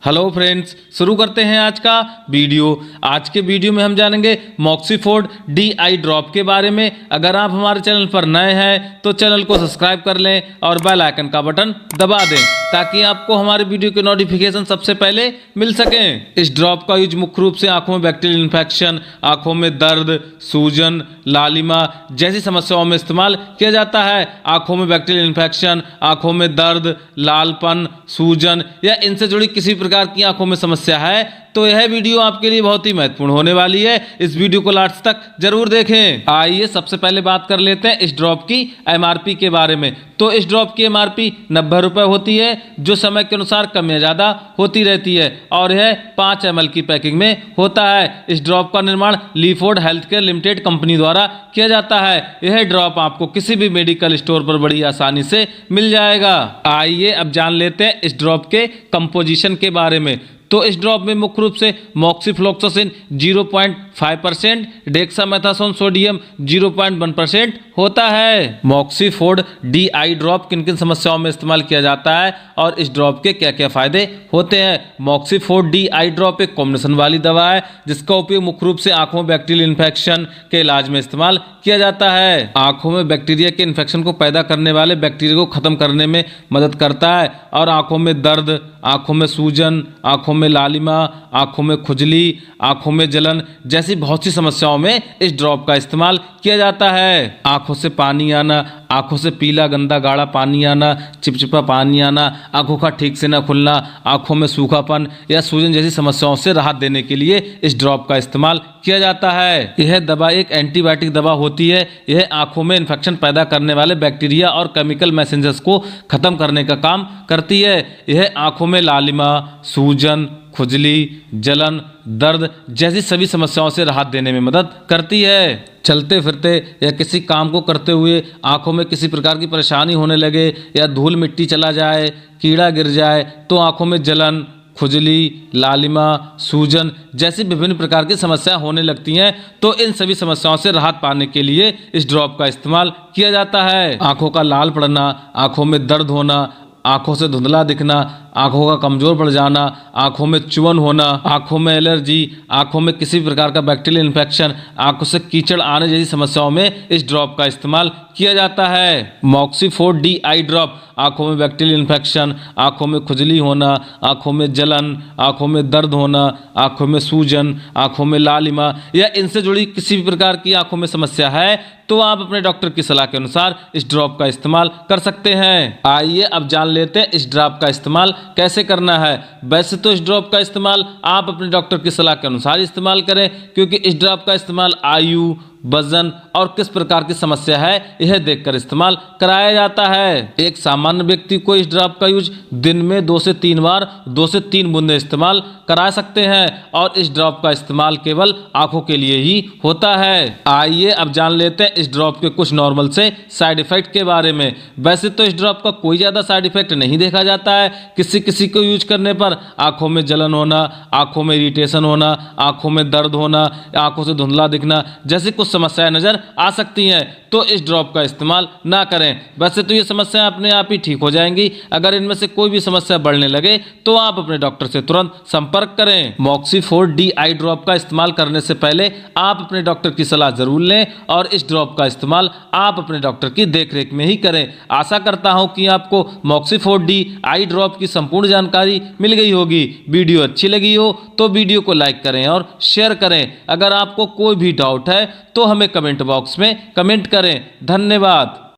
Hello friends, शुरू करते हैं आज का वीडियो। आज के वीडियो में हम जानेंगे मॉक्सीफोर्ड डी आई ड्रॉप के बारे में। अगर आप हमारे चैनल पर नए हैं तो चैनल को सब्सक्राइब कर लें और बेल आइकन का बटन दबा दें ताकि आपको हमारे वीडियो के नोटिफिकेशन सबसे पहले मिल सकें। इस ड्रॉप का यूज मुख्य रूप से आंखों में बैक्टीरियल इन्फेक्शन, आंखों में दर्द, सूजन, लालिमा जैसी समस्याओं में इस्तेमाल किया जाता है। आंखों में बैक्टीरियल इन्फेक्शन, आंखों में दर्द, लालपन, सूजन या इनसे जुड़ी किसी प्रकार की आंखों में समस्या है तो यह वीडियो आपके लिए बहुत ही महत्वपूर्ण होने वाली है। इस वीडियो को लास्ट तक जरूर देखें। आइए सबसे पहले बात कर लेते हैं इस ड्रॉप की एमआरपी के बारे में। तो इस ड्रॉप की एमआरपी 90 रुपये होती है, जो समय के अनुसार कम या ज़्यादा होती रहती है और यह 5 ml की पैकिंग में होता है। इस ड्रॉप का निर्माण लीफोर्ड हेल्थकेयर लिमिटेड कंपनी द्वारा किया जाता है। यह ड्रॉप आपको किसी भी मेडिकल स्टोर पर बड़ी आसानी से मिल जाएगा। आइए अब जान लेते हैं इस ड्रॉप के कंपोजिशन के बारे में। तो इस ड्रॉप में मुख्य रूप से मॉक्सीफ्लोक्सासिन 0.5%, डेक्सामेथासोन सोडियम 0.1% होता है। मॉक्सीफोर्ड डी आई ड्रॉप किन किन समस्याओं में इस्तेमाल किया जाता है और इस ड्रॉप के क्या क्या फायदे होते हैं। मॉक्सीफोर्ड डी आई ड्रॉप एक कॉम्बिनेशन वाली दवा है जिसका उपयोग मुख्य रूप से आंखों में बैक्टीरियल इन्फेक्शन के इलाज में इस्तेमाल किया जाता है। आंखों में बैक्टीरिया के इन्फेक्शन को पैदा करने वाले बैक्टीरिया को खत्म करने में मदद करता है और आंखों में दर्द, आंखों में सूजन, आंखों में लालिमा, आंखों में खुजली, आंखों में जलन जैसी बहुत सी समस्याओं में इस ड्रॉप का इस्तेमाल किया जाता है। आंखों से पानी आना, आंखों से पीला गंदा गाढ़ा पानी आना, चिपचिपा पानी आना, आंखों का ठीक से न खुलना, आंखों में सूखापन या सूजन जैसी समस्याओं से राहत देने के लिए इस ड्रॉप का इस्तेमाल किया जाता है। यह दवा एक एंटीबायोटिक दवा होती है। यह आंखों में इन्फेक्शन पैदा करने वाले बैक्टीरिया और केमिकल मैसेंजर्स को खत्म करने का काम करती है। यह आंखों में लालिमा, सूजन, खुजली, जलन, दर्द जैसी सभी समस्याओं से राहत देने में मदद करती है। चलते फिरते या किसी काम को करते हुए आंखों में किसी प्रकार की परेशानी होने लगे या धूल मिट्टी चला जाए, कीड़ा गिर जाए तो आंखों में जलन, खुजली, लालिमा, सूजन जैसी विभिन्न प्रकार की समस्याएं होने लगती हैं तो इन सभी समस्याओं से राहत पाने के लिए इस ड्रॉप का इस्तेमाल किया जाता है। आंखों का लाल पड़ना, आंखों में दर्द होना, आंखों से धुंधला दिखना, आंखों का कमजोर पड़ जाना, आंखों में चुवन होना, आंखों में एलर्जी, आंखों में किसी प्रकार का बैक्टीरियल इन्फेक्शन, आंखों से कीचड़ आने जैसी समस्याओं में इस ड्रॉप का इस्तेमाल किया जाता है। मॉक्सीफोर्ड डी आई ड्रॉप आंखों में बैक्टीरियल इन्फेक्शन, आंखों में खुजली होना, आंखों में जलन, आंखों में दर्द होना, आंखों में सूजन, आंखों में लालिमा या इनसे जुड़ी किसी भी प्रकार की आंखों में समस्या है तो आप अपने डॉक्टर की सलाह के अनुसार इस ड्रॉप का इस्तेमाल कर सकते हैं। आइए अब जान लेते हैं इस ड्रॉप का इस्तेमाल कैसे करना है। वैसे तो इस ड्रॉप का इस्तेमाल आप अपने डॉक्टर की सलाह के अनुसार इस्तेमाल करें क्योंकि इस ड्रॉप का इस्तेमाल आयु, वजन और किस प्रकार की समस्या है यह देखकर इस्तेमाल कराया जाता है। एक सामान्य व्यक्ति को इस ड्रॉप का यूज दिन में 2 से 3 बार 2 से 3 बूंदे इस्तेमाल करा सकते हैं और इस ड्रॉप का इस्तेमाल केवल आंखों के लिए ही होता है। आइए अब जान लेते हैं इस ड्रॉप के कुछ नॉर्मल से साइड इफेक्ट के बारे में। वैसे तो इस ड्रॉप का कोई ज़्यादा साइड इफेक्ट नहीं देखा जाता है। किसी किसी को यूज करने पर आंखों में जलन होना, आंखों में इरिटेशन होना, आंखों में दर्द होना, आंखों से धुंधला दिखना जैसे कुछ समस्याएं नजर आ सकती हैं तो इस ड्रॉप का इस्तेमाल ना करें। वैसे तो ये समस्याएं अपने आप ही ठीक हो जाएंगी। अगर इनमें से कोई भी समस्या बढ़ने लगे तो आप अपने डॉक्टर से तुरंत संपर्क करें। मॉक्सीफोर्ड डी आई ड्रॉप का इस्तेमाल करने से पहले आप अपने डॉक्टर की सलाह जरूर लें और इस ड्रॉप का इस्तेमाल आप अपने डॉक्टर की देखरेख में ही करें। आशा करता हूं कि आपको मॉक्सीफोर्ड डी आई ड्रॉप की संपूर्ण जानकारी मिल गई होगी। वीडियो अच्छी लगी हो तो वीडियो को लाइक करें और शेयर करें। अगर आपको कोई भी डाउट है तो हमें कमेंट बॉक्स में कमेंट करें। धन्यवाद।